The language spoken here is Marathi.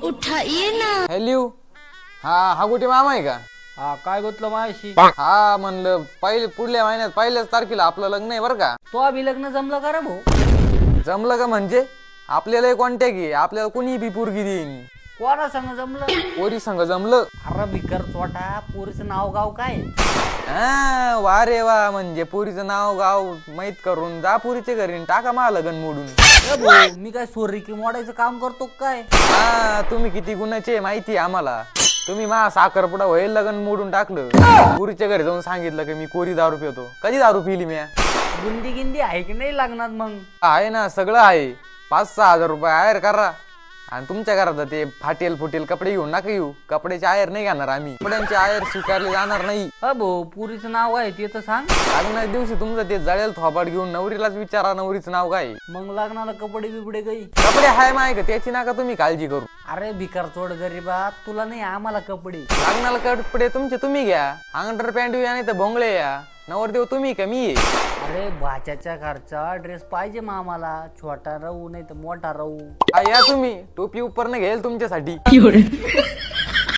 उठाइए ना। हॅलो, हा गुटी मामा आहे का? हा काय गोतलं माझ्याशी? हा म्हणलं पहिले पुढल्या महिन्यात पहिल्याच तारखेला आपलं लग्न आहे बरं का. तो अभि लग्न जमलं का रे भाऊ? जमलं का म्हणजे आपल्याला कॉन्टॅक्ट आहे, आपल्याला कोणी बी पोरगी देईन. कोणा संग जमलं? पोरी संग जमलं. अरे भिकर चोटा, पोरीचं नाव गाव काय? हा वा रे वा, म्हणजे पोरीचं नाव गाव माहित करून जा पोरीच्या घरी आणि टाका मा लगन मोडून. ए भाऊ, मी काय सोरी की मोडायचं काम करतो काय? हा तुम्ही किती गुणाचे माहिती आहे आम्हाला. तुम्ही मा साखरपुडा होईल लगन मोडून टाकलं. पोरीच्या घरी जाऊन सांगितलं की मी कोरी दारू पितो. कधी दारू पिली मी? गुंदी गिंदी आहे की नाही लागणार मग? आहे ना, सगळं आहे. 5-6 हजार रुपये आयर करा आणि तुमच्या घरात ते फाटेल फुटेल कपडे घेऊन नका येऊ. कपड्याचे आयर नाही घेणार आम्ही, कपड्यांचे आयर स्वीकारले जाणार नाही. अ भाऊ, पुरीचं नाव काय ते तर सांग. लग्नाच्या दिवशी तुमचं ते जळेल थोपाट घेऊन नवरीलाच विचारा नवरीचं नाव काय. मग लग्नाला कपडे बिपडे काही? कपडे हाय माय का त्याची नका तुम्ही काळजी करू. अरे भिकार चोड गरीबा, तुला नाही आम्हाला कपडे. लग्नाला कपडे तुमचे तुम्ही घ्या. अंडर पॅन्ट या नाही तर भोंगळे या. नवरदेव तुम्ही का मी? अरे भाच्याच्या घरचा ड्रेस पाहिजे मग आम्हाला. छोटा राहू नाही तर मोठा राहू. या तुम्ही टोपी उपरनं घेईल तुमच्यासाठी.